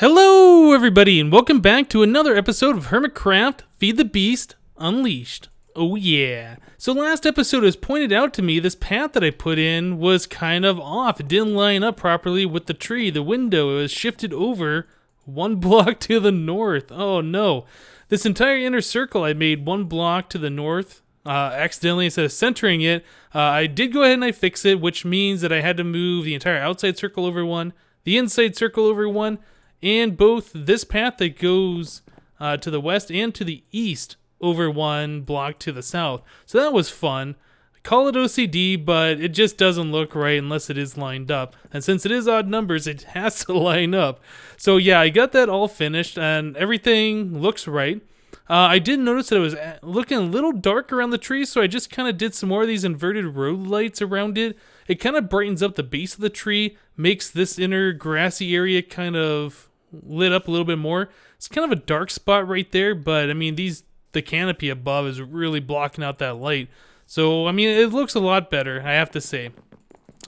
Hello everybody and welcome back to another episode of HermitCraft Feed the Beast Unleashed. Oh yeah. So last episode, as pointed out to me, this path that I put in was kind of off. It didn't line up properly with the tree. The window was shifted over one block to the north. Oh no. This entire inner circle I made one block to the north. Accidentally, instead of centering it, I did go ahead and I fixed it, which means that I had to move the entire outside circle over one, the inside circle over one, and both this path that goes to the west and to the east over one block to the south. So that was fun. Call it OCD, but it just doesn't look right unless it is lined up. And since it is odd numbers, it has to line up. So yeah, I got that all finished and everything looks right. I did notice that it was looking a little dark around the tree, so I just kind of did some more of these inverted road lights around it. It kind of brightens up the base of the tree, makes this inner grassy area kind of lit up a little bit more. It's kind of a dark spot right there, but I mean, the canopy above is really blocking out that light. So, I mean, it looks a lot better, I have to say.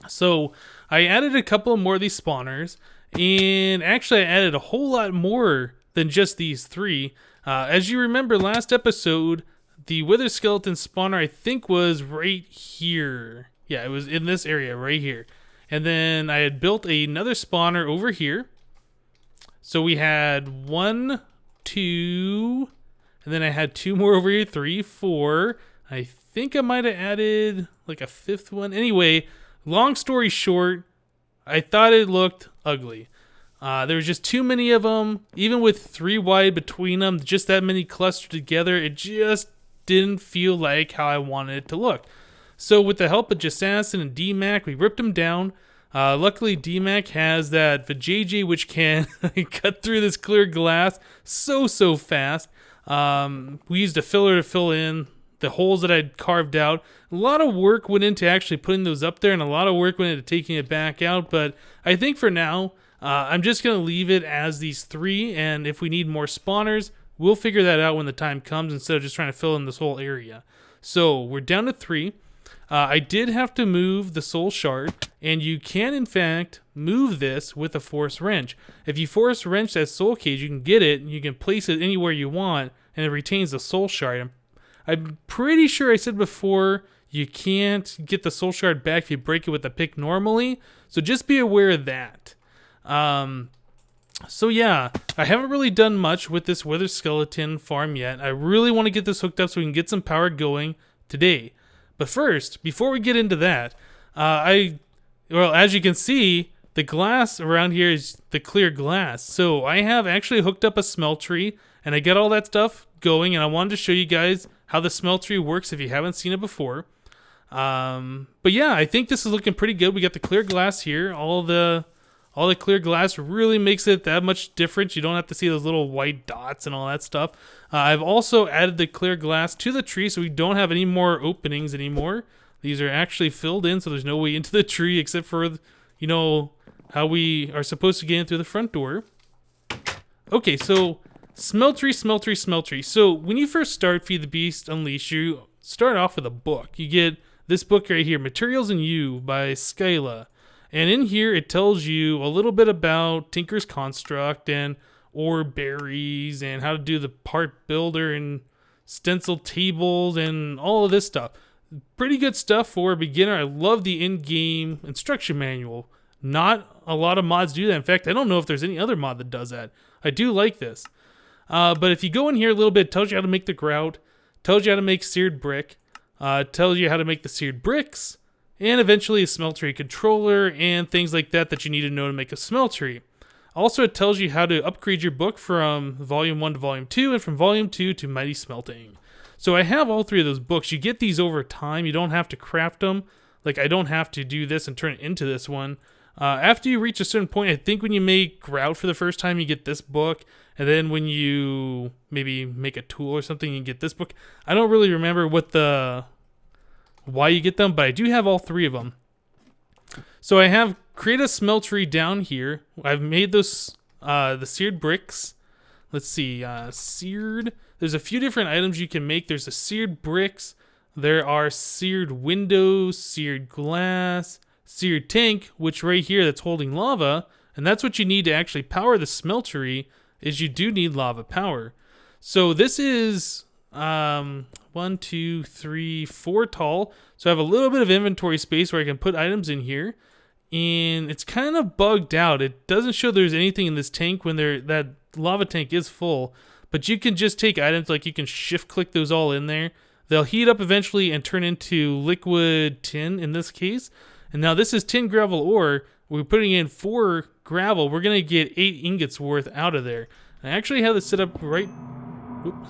So, I added a couple more of these spawners, and actually I added a whole lot more than just these three. As you remember last episode, the wither skeleton spawner I think was right here. Yeah, it was in this area right here. And then I had built another spawner over here. So we had 1, 2, and then I had 2 more over here, 3, 4. I think I might have added like a 5th one. Anyway, long story short, I thought it looked ugly. There was just too many of them. Even with 3 wide between them, just that many clustered together, it just didn't feel like how I wanted it to look. So with the help of Jassassin and DMAC, we ripped them down. Luckily, DMAC has that vajayjay which can cut through this clear glass so fast. We used a filler to fill in the holes that I'd carved out. A lot of work went into actually putting those up there, and a lot of work went into taking it back out. But I think for now, I'm just going to leave it as these 3, and if we need more spawners, we'll figure that out when the time comes instead of just trying to fill in this whole area. So we're down to 3. I did have to move the soul shard, and you can in fact move this with a force wrench. If you force wrench that soul cage, you can get it, and you can place it anywhere you want, and it retains the soul shard. I'm pretty sure I said before you can't get the soul shard back if you break it with a pick normally, so just be aware of that. So yeah, I haven't really done much with this wither skeleton farm yet. I really want to get this hooked up so we can get some power going today. But first, before we get into that, well, as you can see, the glass around here is the clear glass. So I have actually hooked up a smeltery, and I got all that stuff going, and I wanted to show you guys how the smeltery works if you haven't seen it before. But yeah, I think this is looking pretty good. We got the clear glass here. All the clear glass really makes it that much different. You don't have to see those little white dots and all that stuff. I've also added the clear glass to the tree so we don't have any more openings anymore. These are actually filled in, so there's no way into the tree except for, you know, how we are supposed to get in through the front door. Okay, so smeltery. So when you first start Feed the Beast Unleashed, you start off with a book. You get this book right here, Materials and You by Skyla. And in here, it tells you a little bit about Tinker's Construct and ore berries and how to do the part builder and stencil tables and all of this stuff. Pretty good stuff for a beginner. I love the in-game instruction manual. Not a lot of mods do that. In fact, I don't know if there's any other mod that does that. I do like this. But if you go in here a little bit, it tells you how to make the grout, tells you how to make seared brick, tells you how to make the seared bricks, and eventually a smeltery controller and things like that you need to know to make a smeltery. Also, it tells you how to upgrade your book from Volume 1 to Volume 2 and from Volume 2 to Mighty Smelting. So I have all 3 of those books. You get these over time. You don't have to craft them. Like, I don't have to do this and turn it into this one. After you reach a certain point, I think when you make grout for the first time, you get this book. And then when you maybe make a tool or something, you get this book. I don't really remember why you get them, but I do have all 3 of them. So I have create a smeltery down here. I've made those the seared bricks. Let's see, seared. There's a few different items you can make. There's the seared bricks. There are seared windows, seared glass, seared tank, which right here that's holding lava. And that's what you need to actually power the smeltery, is you do need lava power. So this is 1, 2, 3, 4 tall. So I have a little bit of inventory space where I can put items in here. And it's kind of bugged out. It doesn't show there's anything in this tank when that lava tank is full. But you can just take items, like you can shift click those all in there. They'll heat up eventually and turn into liquid tin in this case. And now this is tin gravel ore. We're putting in 4 gravel. We're going to get 8 ingots worth out of there. I actually have this set up right...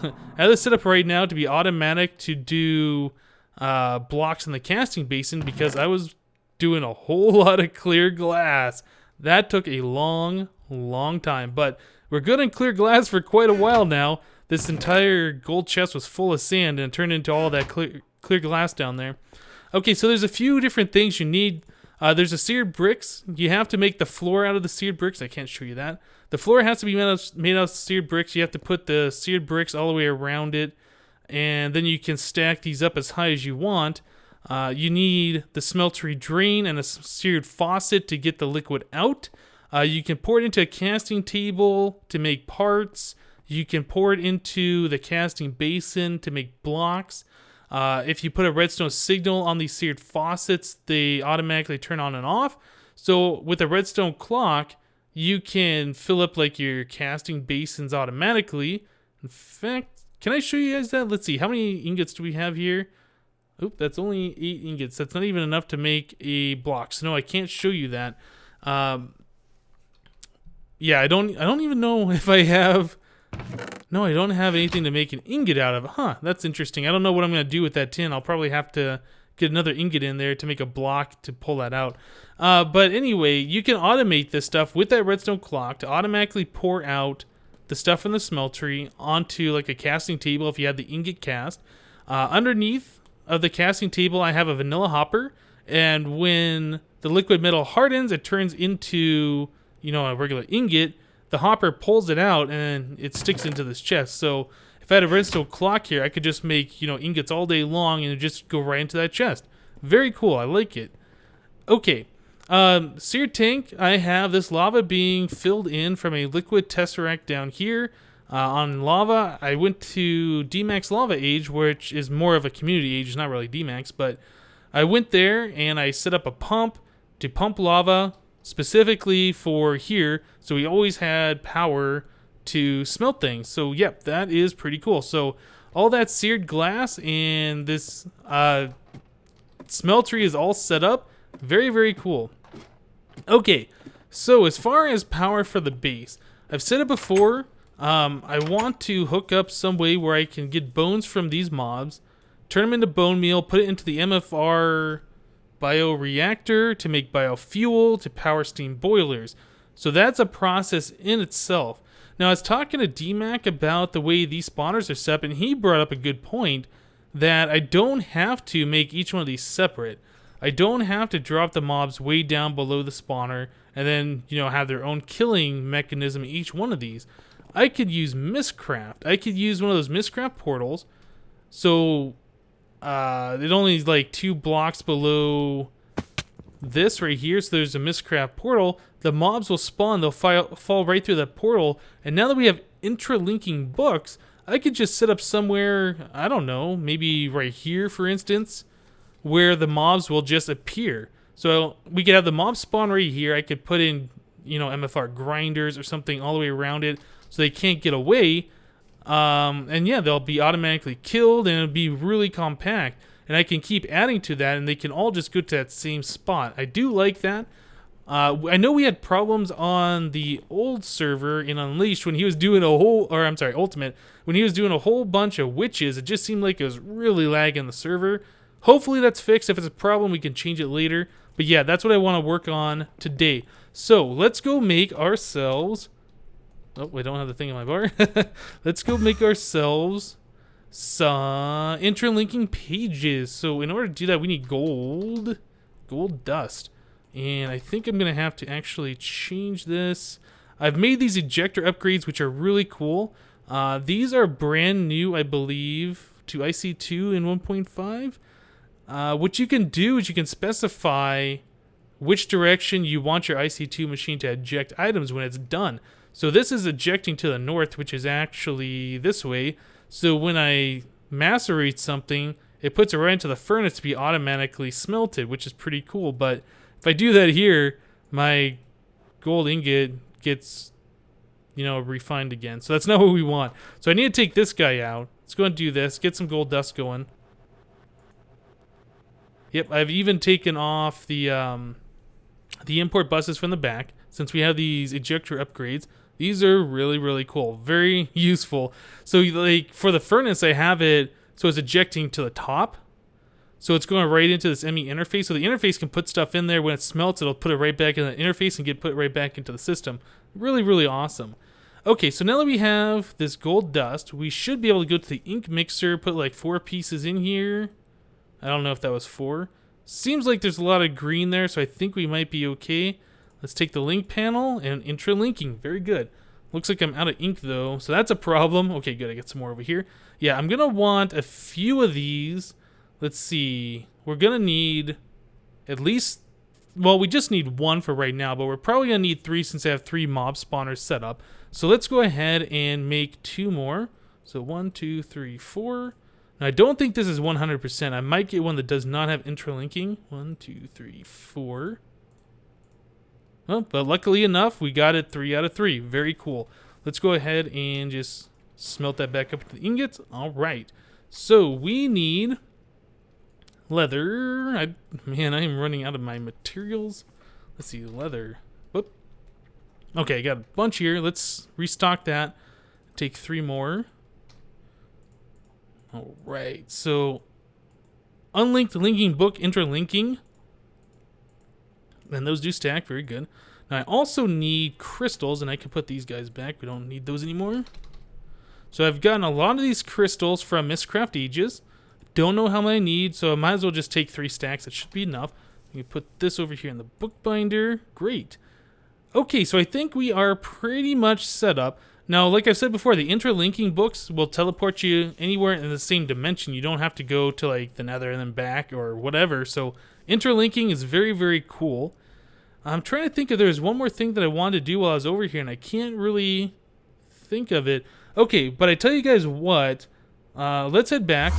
I have this set up right now to be automatic to do blocks in the casting basin, because I was doing a whole lot of clear glass. That took a long time. But we're good on clear glass for quite a while now. This entire gold chest was full of sand and it turned into all that clear glass down there. Okay, so there's a few different things you need. There's a seared bricks. You have to make the floor out of the seared bricks. I can't show you that. The floor has to be made out of seared bricks. You have to put the seared bricks all the way around it, and then you can stack these up as high as you want. You need the smeltery drain and a seared faucet to get the liquid out. You can pour it into a casting table to make parts. You can pour it into the casting basin to make blocks. If you put a redstone signal on these seared faucets, they automatically turn on and off. So with a redstone clock, you can fill up like your casting basins automatically. In fact, can I show you guys that? Let's see, how many ingots do we have here? Oop, that's only 8 ingots. That's not even enough to make a block. So no, I can't show you that. Yeah, I don't even know if I have... No, I don't have anything to make an ingot out of. Huh, that's interesting. I don't know what I'm going to do with that tin. I'll probably have to get another ingot in there to make a block to pull that out. But anyway, you can automate this stuff with that redstone clock to automatically pour out the stuff from the smeltery onto like a casting table if you have the ingot cast. Underneath of the casting table, I have a vanilla hopper. And when the liquid metal hardens, it turns into, you know, a regular ingot. The hopper pulls it out and it sticks into this chest. So if I had a redstone clock here, I could just make, you know, ingots all day long and it just go right into that chest. Very cool. I like it. Okay. Seared tank, I have this lava being filled in from a liquid tesseract down here. On lava, I went to DMAX Lava Age, which is more of a community age. It's not really DMAX, but I went there and I set up a pump to pump lava specifically for here, so we always had power to smelt things. So yep, that is pretty cool. So all that seared glass and this smeltery is all set up. Very, very cool. Okay, so as far as power for the base, I've said it before, I want to hook up some way where I can get bones from these mobs, turn them into bone meal, put it into the MFR bioreactor to make biofuel to power steam boilers. So that's a process in itself. Now I was talking to DMAC about the way these spawners are set up, and he brought up a good point that I don't have to make each one of these separate. I don't have to drop the mobs way down below the spawner and then, you know, have their own killing mechanism in each one of these. I could use Mystcraft. I could use one of those Mystcraft portals. So it only is like 2 blocks below this right here. So there's a Mystcraft portal. The mobs will spawn. They'll fall right through that portal. And now that we have intralinking books, I could just set up somewhere, I don't know, maybe right here, for instance, where the mobs will just appear. So we could have the mob spawn right here. I could put in, you know, MFR grinders or something all the way around it so they can't get away. And yeah, they'll be automatically killed and it'll be really compact. And I can keep adding to that and they can all just go to that same spot. I do like that. I know we had problems on the old server in Unleashed when he was doing Ultimate. When he was doing a whole bunch of witches, it just seemed like it was really lagging the server. Hopefully that's fixed. If it's a problem, we can change it later. But yeah, that's what I want to work on today. So let's go make ourselves... Oh, I don't have the thing in my bar. Let's go make ourselves some interlinking pages. So in order to do that, we need gold dust. And I think I'm going to have to actually change this. I've made these ejector upgrades, which are really cool. These are brand new, I believe, to IC2 in 1.5. What you can do is you can specify which direction you want your IC2 machine to eject items when it's done. So this is ejecting to the north, which is actually this way. So when I macerate something, it puts it right into the furnace to be automatically smelted, which is pretty cool. But if I do that here, my gold ingot gets, refined again. So that's not what we want. So I need to take this guy out. Let's go and do this. Get some gold dust going. Yep, I've even taken off the import buses from the back, since we have these ejector upgrades. These are really, really cool. Very useful. So like for the furnace, I have it so it's ejecting to the top. So it's going right into this ME interface. So the interface can put stuff in there. When it smelts, it'll put it right back in the interface and get put right back into the system. Really, really awesome. Okay, so now that we have this gold dust, we should be able to go to the ink mixer, put like 4 pieces in here. I don't know if that was 4. Seems like there's a lot of green there, so I think we might be okay. Let's take the link panel and intralinking. Very good. Looks like I'm out of ink though, so that's a problem. Okay, good. I got some more over here. Yeah, I'm gonna want a few of these. Let's see. We're gonna need at least, well, we just need 1 for right now, but we're probably gonna need 3 since I have 3 mob spawners set up. So let's go ahead and make 2 more. So 1, 2, 3, 4. Now, I don't think this is 100%. I might get one that does not have intralinking. 1, 2, 3, 4. Well, but luckily enough, we got it 3 out of 3. Very cool. Let's go ahead and just smelt that back up to the ingots. All right. So we need leather. Man, I am running out of my materials. Let's see, leather. Whoop. Okay, I got a bunch here. Let's restock that. Take 3 more. All right. So unlinked linking book interlinking. And those do stack. Very good. Now I also need crystals, and I can put these guys back. We don't need those anymore. So I've gotten a lot of these crystals from Mystcraft Ages. Don't know how many I need, so I might as well just take 3 stacks. That should be enough. We can put this over here in the bookbinder. Great. Okay, so I think we are pretty much set up. Now, like I said before, the interlinking books will teleport you anywhere in the same dimension. You don't have to go to like the nether and then back or whatever. So interlinking is very, very cool. I'm trying to think if there's one more thing that I wanted to do while I was over here, and I can't really think of it. Okay, but I tell you guys what, let's head back.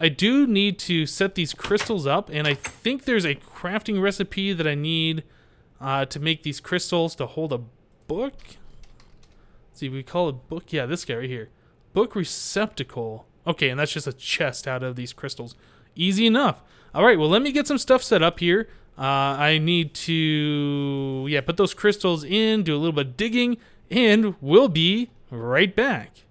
I do need to set these crystals up, and I think there's a crafting recipe that I need to make these crystals to hold a book. See, we call it book. Yeah, this guy right here. Book receptacle. Okay, and that's just a chest out of these crystals. Easy enough. All right, well, let me get some stuff set up here. I need to, put those crystals in, do a little bit of digging, and we'll be right back.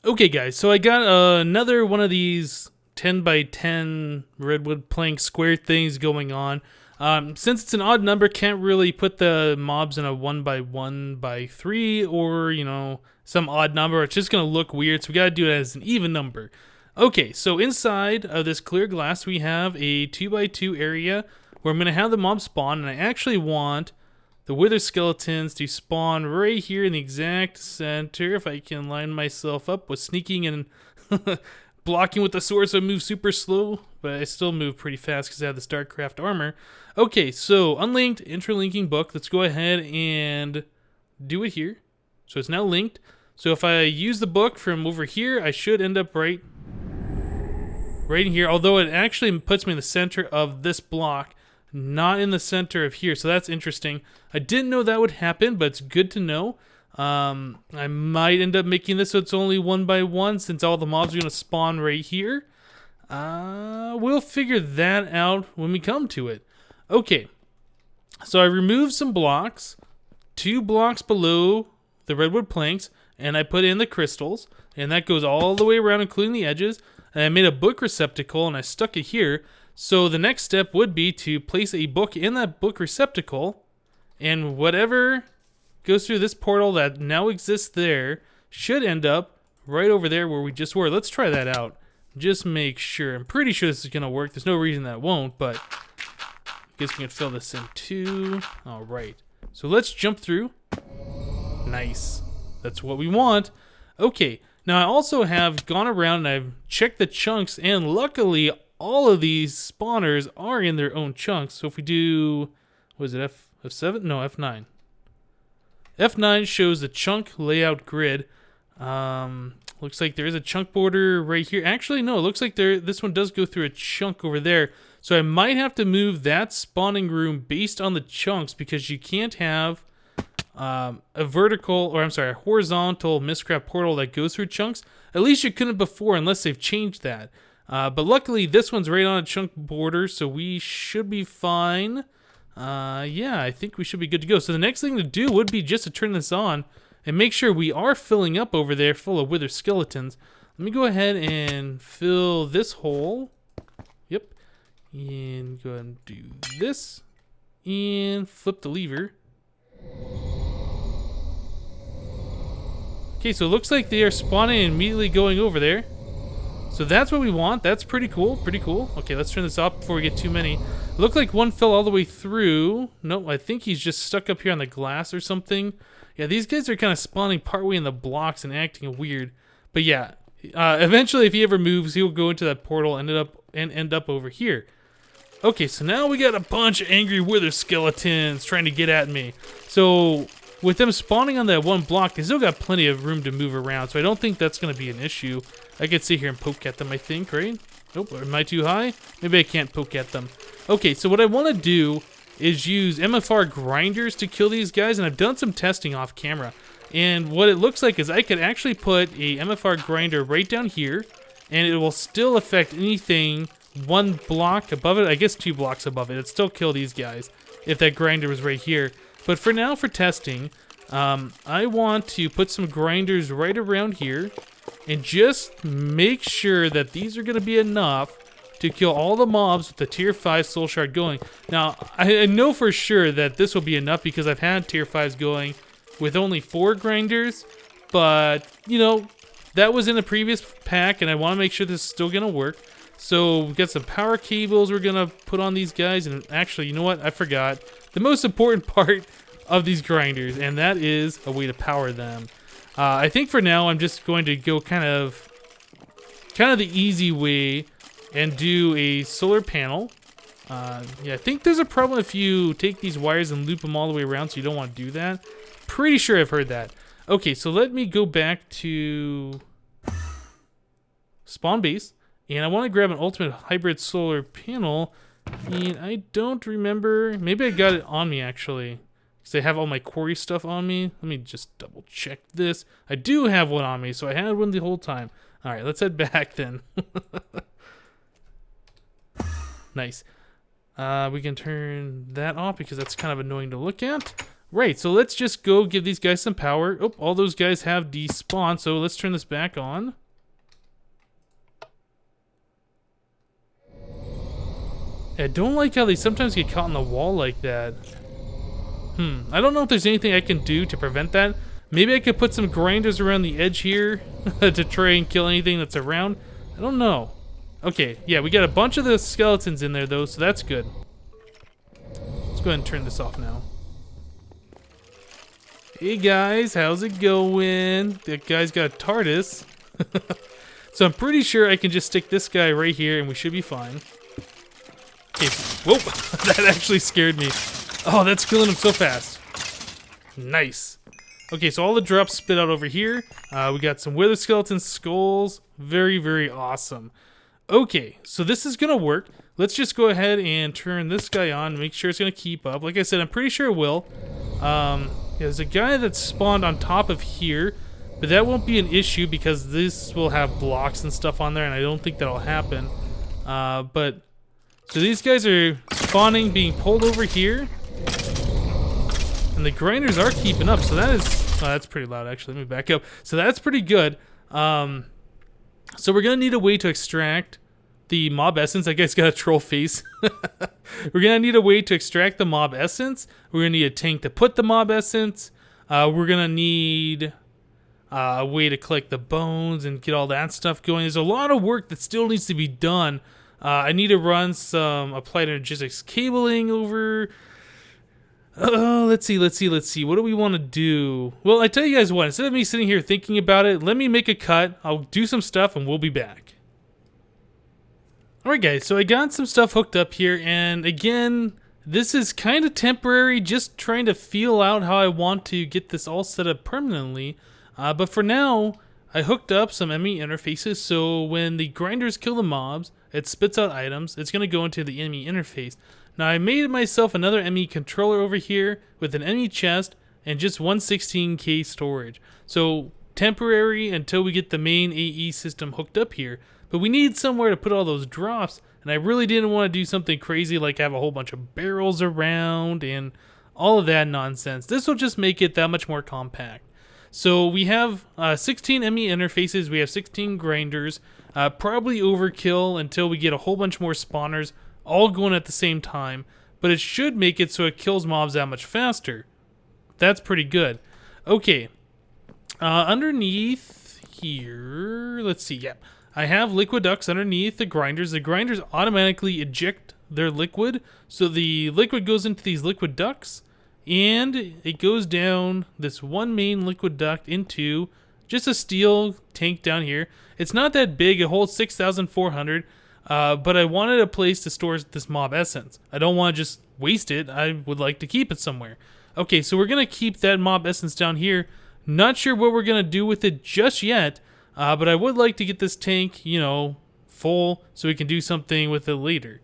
Okay, guys, so I got another one of these 10 by 10 redwood plank square things going on. Since it's an odd number, can't really put the mobs in a 1 by 1 by 3 or, some odd number. It's just going to look weird, so we got to do it as an even number. Okay, so inside of this clear glass, we have a 2 by 2 area where I'm going to have the mob spawn, and I actually want the wither skeletons to spawn right here in the exact center. If I can line myself up with sneaking and blocking with the sword, so I move super slow, but I still move pretty fast because I have the StarCraft armor. Okay, so unlinked interlinking book. Let's go ahead and do it here. So it's now linked. So if I use the book from over here, I should end up right in here, although it actually puts me in the center of this block, not in the center of here. So that's interesting. I didn't know that would happen, but it's good to know. I might end up making this so it's only 1 by 1 since all the mobs are going to spawn right here. We'll figure that out when we come to it. Okay, so I removed some blocks, 2 blocks below the redwood planks, and I put in the crystals, and that goes all the way around, including the edges. And I made a book receptacle, and I stuck it here. So the next step would be to place a book in that book receptacle, and whatever goes through this portal that now exists there should end up right over there where we just were. Let's try that out. Just make sure. I'm pretty sure this is going to work. There's no reason that won't, but I guess we can fill this in too. All right. So let's jump through. Nice. That's what we want. Okay. Now I also have gone around and I've checked the chunks, and luckily all of these spawners are in their own chunks. So if we do, what is it, F7? No, F9. F9 shows the chunk layout grid. Looks like there is a chunk border right here. Actually, no, it looks like this one does go through a chunk over there. So I might have to move that spawning room based on the chunks, because you can't have a horizontal Mystcraft portal that goes through chunks. At least you couldn't before, unless they've changed that. But luckily, this one's right on a chunk border, so we should be fine. Yeah, I think we should be good to go. So the next thing to do would be just to turn this on and make sure we are filling up over there full of wither skeletons. Let me go ahead and fill this hole. Yep. And go ahead and do this. And flip the lever. Okay, so it looks like they are spawning and immediately going over there. So that's what we want. That's pretty cool. Pretty cool. Okay, let's turn this off before we get too many. It looked like one fell all the way through. No, I think he's just stuck up here on the glass or something. Yeah, these guys are kind of spawning partway in the blocks and acting weird. But yeah, eventually if he ever moves, he'll go into that portal and end up over here. Okay, so now we got a bunch of angry wither skeletons trying to get at me. So with them spawning on that one block, they still got plenty of room to move around. So I don't think that's going to be an issue. I could sit here and poke at them, I think, right? Nope, am I too high? Maybe I can't poke at them. Okay, so what I want to do is use MFR grinders to kill these guys, and I've done some testing off camera. And what it looks like is I could actually put a MFR grinder right down here, and it will still affect anything one block above it. I guess 2 blocks above it. It'd still kill these guys if that grinder was right here. But for now, for testing, I want to put some grinders right around here and just make sure that these are going to be enough to kill all the mobs with the tier 5 soul shard going. Now, I know for sure that this will be enough because I've had tier 5s going with only 4 grinders, but, you know, that was in a previous pack, and I want to make sure this is still going to work. So we've got some power cables we're going to put on these guys, and actually, you know what? I forgot the most important part of these grinders, and that is a way to power them. I think for now, I'm just going to go kind of the easy way and do a solar panel. Yeah, I think there's a problem if you take these wires and loop them all the way around, so you don't want to do that. Pretty sure I've heard that. Okay, so let me go back to spawn base, and I want to grab an ultimate hybrid solar panel, and I don't remember. Maybe I got it on me, actually, because I have all my quarry stuff on me. Let me just double check this. I do have one on me, so I had one the whole time. All right, let's head back then. Nice. We can turn that off because that's kind of annoying to look at. Right, so let's just go give these guys some power. Oh, all those guys have despawned, so let's turn this back on. I don't like how they sometimes get caught in the wall like that. I don't know if there's anything I can do to prevent that. Maybe I could put some grinders around the edge here to try and kill anything that's around. I don't know. Okay, yeah, we got a bunch of the skeletons in there, though, so that's good. Let's go ahead and turn this off now. Hey, guys, how's it going? That guy's got a TARDIS. So I'm pretty sure I can just stick this guy right here, and we should be fine. Okay, whoa, that actually scared me. Oh, that's killing him so fast. Nice. Okay, so all the drops spit out over here. We got some wither skeleton skulls. Very, very awesome. Okay, so this is going to work. Let's just go ahead and turn this guy on, make sure it's going to keep up. Like I said, I'm pretty sure it will. There's a guy that spawned on top of here, but that won't be an issue because this will have blocks and stuff on there, and I don't think that'll happen. So these guys are spawning, being pulled over here, and the grinders are keeping up, so that is... Oh, that's pretty loud, actually. Let me back up. So that's pretty good. So we're going to need a way to extract the mob essence. That guy's got a troll face. We're going to need a way to extract the mob essence. We're going to need a tank to put the mob essence. We're going to need a way to collect the bones and get all that stuff going. There's a lot of work that still needs to be done. I need to run some applied energistics cabling over... let's see. What do we want to do? Well, I tell you guys what, instead of me sitting here thinking about it, let me make a cut. I'll do some stuff and we'll be back. Alright guys, so I got some stuff hooked up here, and again, this is kind of temporary, just trying to feel out how I want to get this all set up permanently. But for now, I hooked up some enemy interfaces, so when the grinders kill the mobs, it spits out items. It's going to go into the enemy interface. Now I made myself another enemy controller over here with an enemy chest and just 116k storage. So temporary until we get the main AE system hooked up here. But we need somewhere to put all those drops, and I really didn't want to do something crazy like have a whole bunch of barrels around and all of that nonsense. This will just make it that much more compact. So we have 16 enemy interfaces, we have 16 grinders, probably overkill until we get a whole bunch more spawners all going at the same time, but it should make it so it kills mobs that much faster. That's pretty good. Okay, underneath here, let's see, yeah. I have liquid ducts underneath the grinders. The grinders automatically eject their liquid. So the liquid goes into these liquid ducts, and it goes down this one main liquid duct into just a steel tank down here. It's not that big. It holds 6,400, but I wanted a place to store this mob essence. I don't want to just waste it. I would like to keep it somewhere. Okay, so we're going to keep that mob essence down here. Not sure what we're going to do with it just yet. But I would like to get this tank, you know, full so we can do something with it later.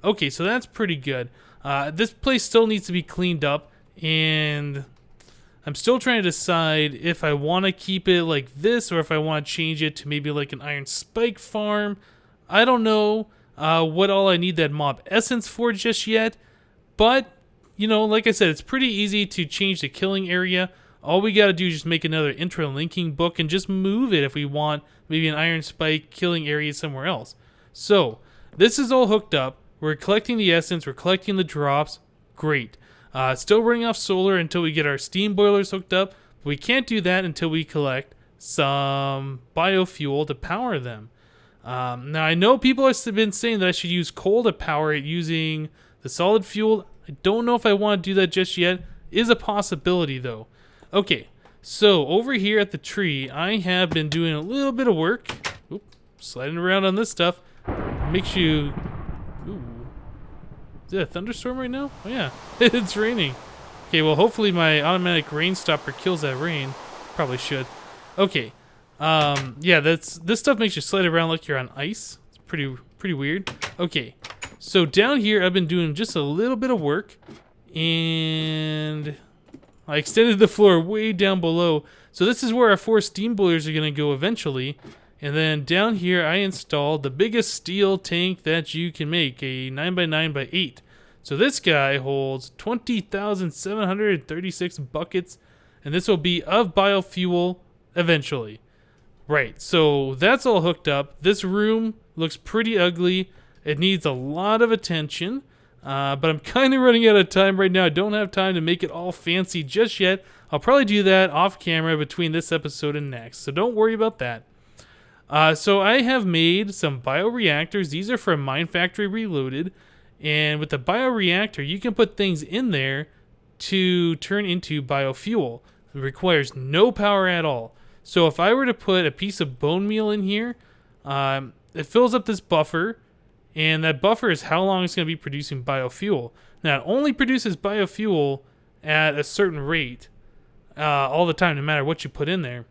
Okay, so that's pretty good. This place still needs to be cleaned up, and I'm still trying to decide if I want to keep it like this or if I want to change it to maybe like an iron spike farm. I don't know what all I need that mob essence for just yet, but, you know, like I said, it's pretty easy to change the killing area. All we gotta do is just make another intra-linking book and just move it if we want maybe an iron spike killing area somewhere else. So, this is all hooked up. We're collecting the essence, we're collecting the drops. Great. Still running off solar until we get our steam boilers hooked up. We can't do that until we collect some biofuel to power them. Now, I know people have been saying that I should use coal to power it using the solid fuel. I don't know if I want to do that just yet. Is a possibility, though. Okay, so over here at the tree, I have been doing a little bit of work. Oop, sliding around on this stuff. Makes you... Ooh. Is it a thunderstorm right now? Oh yeah, it's raining. Okay, well hopefully my automatic rain stopper kills that rain. Probably should. Okay, yeah, this stuff makes you slide around like you're on ice. It's pretty weird. Okay, so down here I've been doing just a little bit of work, and I extended the floor way down below. So this is where our 4 steam boilers are going to go eventually. And then down here I installed the biggest steel tank that you can make, a 9x9x8. So this guy holds 20,736 buckets, and this will be of biofuel eventually. Right, so that's all hooked up. This room looks pretty ugly. It needs a lot of attention. But I'm kind of running out of time right now. I don't have time to make it all fancy just yet. I'll probably do that off camera between this episode and next, so don't worry about that. So I have made some bioreactors. These are from Mine Factory Reloaded, and with the bioreactor you can put things in there to turn into biofuel. It requires no power at all. So if I were to put a piece of bone meal in here, it fills up this buffer. And that buffer is how long it's going to be producing biofuel. Now, it only produces biofuel at a certain rate all the time, no matter what you put in there.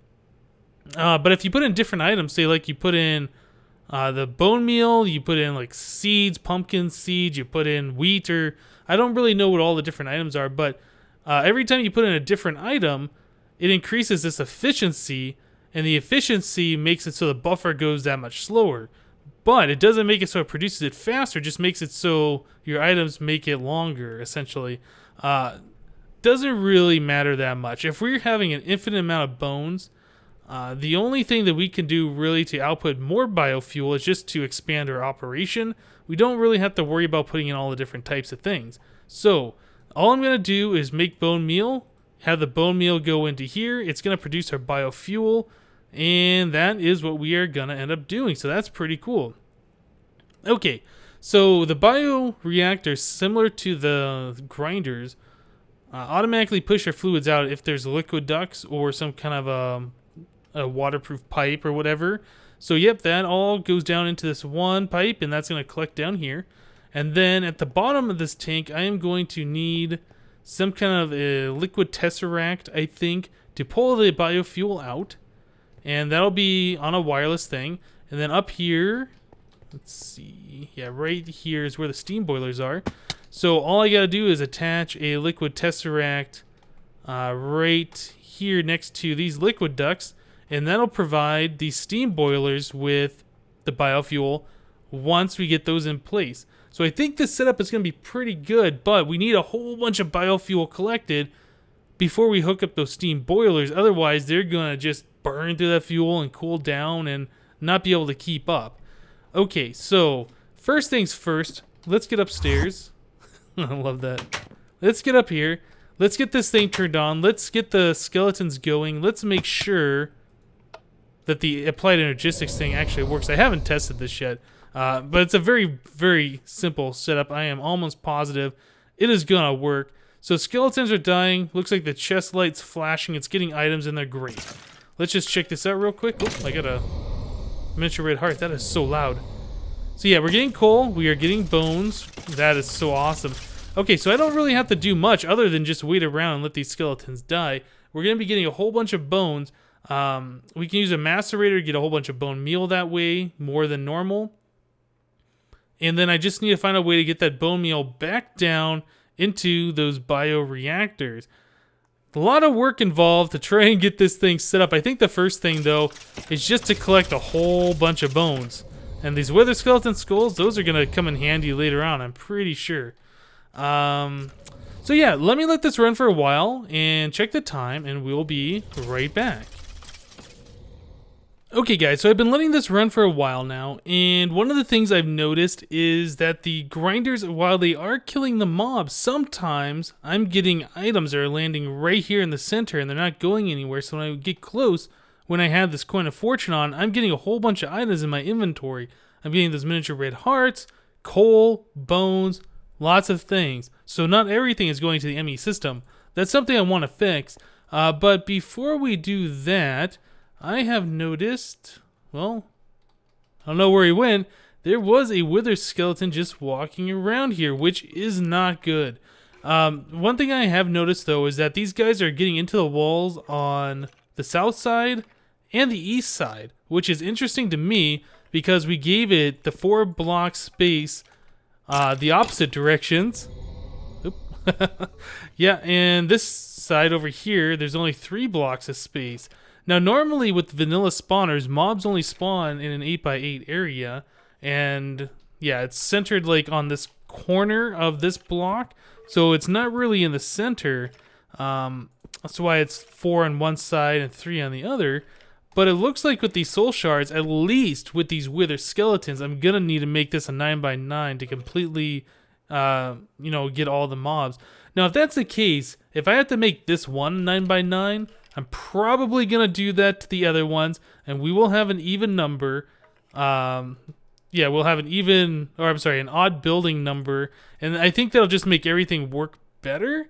But if you put in different items, say like you put in the bone meal, you put in like seeds, pumpkin seeds, you put in wheat, or I don't really know what all the different items are, but every time you put in a different item, it increases this efficiency, and the efficiency makes it so the buffer goes that much slower. But it doesn't make it so it produces it faster, it just makes it so your items make it longer, essentially. Doesn't really matter that much. If we're having an infinite amount of bones, the only thing that we can do really to output more biofuel is just to expand our operation. We don't really have to worry about putting in all the different types of things. So, all I'm going to do is make bone meal, have the bone meal go into here. It's going to produce our biofuel. And that is what we are going to end up doing. So that's pretty cool. Okay, so the bioreactors, similar to the grinders, automatically push your fluids out if there's liquid ducts or some kind of a waterproof pipe or whatever. So yep, that all goes down into this one pipe, and that's going to collect down here. And then at the bottom of this tank, I am going to need some kind of a liquid tesseract, I think, to pull the biofuel out. And that'll be on a wireless thing. And then up here, let's see, yeah, right here is where the steam boilers are. So all I gotta do is attach a liquid tesseract right here next to these liquid ducts, and that'll provide these steam boilers with the biofuel once we get those in place. So I think this setup is going to be pretty good, but we need a whole bunch of biofuel collected before we hook up those steam boilers. Otherwise, they're going to just burn through that fuel and cool down and not be able to keep up. Okay, so first things first, let's get upstairs. I love that. Let's get up here. Let's get this thing turned on. Let's get the skeletons going. Let's make sure that the applied energistics thing actually works. I haven't tested this yet. But it's a very, very simple setup. I am almost positive it is gonna work. So skeletons are dying. Looks like the chest light's flashing. It's getting items and they're great. Let's just check this out real quick. Oh, I got a miniature red heart. That is so loud. So yeah, we're getting coal. We are getting bones. That is so awesome. Okay, so I don't really have to do much other than just wait around and let these skeletons die. We're gonna be getting a whole bunch of bones. We can use a macerator to get a whole bunch of bone meal that way, more than normal. And then I just need to find a way to get that bone meal back down into those bioreactors. A lot of work involved to try and get this thing set up. I think the first thing, though, is just to collect a whole bunch of bones. And these wither skeleton skulls, those are going to come in handy later on, I'm pretty sure. So yeah, let me let this run for a while and check the time, and we'll be right back. Okay guys, so I've been letting this run for a while now, and one of the things I've noticed is that the grinders, while they are killing the mobs, sometimes I'm getting items that are landing right here in the center and they're not going anywhere. So when I get close, when I have this coin of fortune on, I'm getting a whole bunch of items in my inventory. I'm getting those miniature red hearts, coal, bones, lots of things. So not everything is going to the ME system. That's something I want to fix. But before we do that, I have noticed, well, I don't know where he went. There was a wither skeleton just walking around here, which is not good. One thing I have noticed, though, is that these guys are getting into the walls on the south side and the east side, which is interesting to me because we gave it the 4-block space the opposite directions. Oop. Yeah, and this side over here, there's only 3 blocks of space. Now, normally with vanilla spawners, mobs only spawn in an 8x8 area, and yeah, it's centered like on this corner of this block, so it's not really in the center. That's why it's 4 on one side and 3 on the other. But it looks like with these soul shards, at least with these wither skeletons, I'm gonna need to make this a 9x9 to completely, get all the mobs. Now, if that's the case, if I have to make this one 9x9, I'm probably going to do that to the other ones, and we will have an even number. We'll have an odd building number, and I think that'll just make everything work better.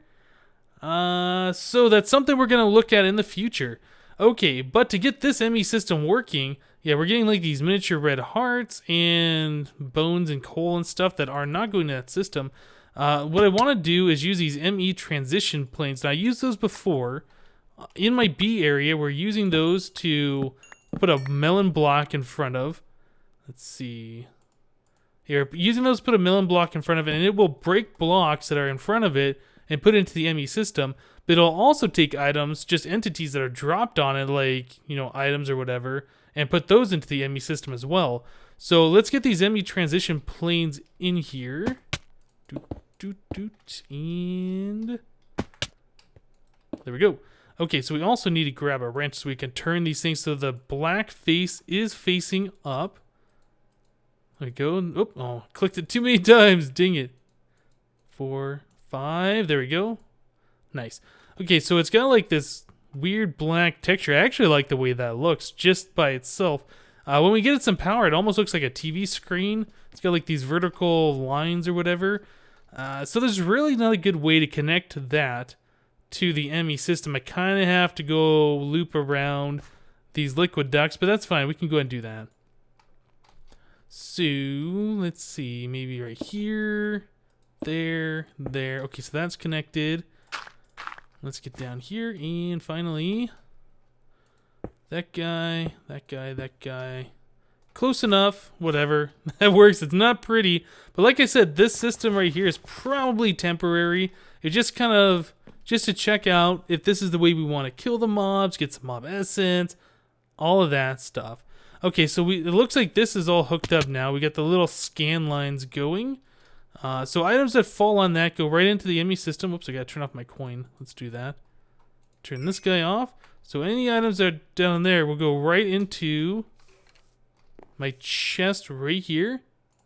So that's something we're going to look at in the future. Okay, but to get this ME system working, yeah, we're getting like these miniature red hearts and bones and coal and stuff that are not going to that system. What I want to do is use these ME transition planes. Now, I used those before. In my B area, we're using those to put a melon block in front of. Let's see. Here, using those to put a melon block in front of it, and it will break blocks that are in front of it and put it into the ME system. But it'll also take items, just entities that are dropped on it, like, items or whatever, and put those into the ME system as well. So let's get these ME transition planes in here. And there we go. Okay, so we also need to grab a wrench so we can turn these things so the black face is facing up. There we go. Oh, clicked it too many times. Dang it. 4, 5. There we go. Nice. Okay, so it's got like this weird black texture. I actually like the way that looks just by itself. When we get it some power, it almost looks like a TV screen. It's got like these vertical lines or whatever. So there's really not a good way to connect that to the ME system. I kind of have to go loop around these liquid ducts, but that's fine. We can go ahead and do that. So let's see, maybe right here, there. Okay, so that's connected. Let's get down here, and finally, that guy. Close enough, whatever. That works. It's not pretty, but like I said, this system right here is probably temporary. It's just kind of just to check out if this is the way we want to kill the mobs, get some mob essence, all of that stuff. Okay, so it looks like this is all hooked up now. We got the little scan lines going. So items that fall on that go right into the enemy system. Whoops, I gotta turn off my coin. Let's do that. Turn this guy off. So any items that are down there will go right into my chest right here.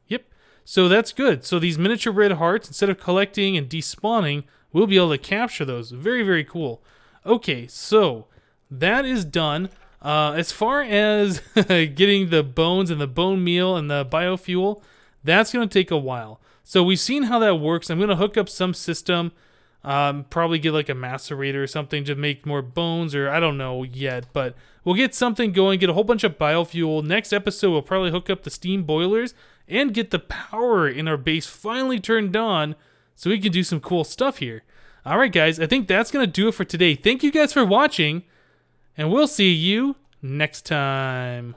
Yep. So that's good. So these miniature red hearts, instead of collecting and despawning, we'll be able to capture those. Very, very cool. Okay, so that is done. As far as getting the bones and the bone meal and the biofuel, that's going to take a while. So we've seen how that works. I'm going to hook up some system, probably get like a macerator or something to make more bones, or I don't know yet, but we'll get something going, get a whole bunch of biofuel. Next episode, we'll probably hook up the steam boilers and get the power in our base finally turned on so we can do some cool stuff here. All right, guys, I think that's going to do it for today. Thank you guys for watching, and we'll see you next time.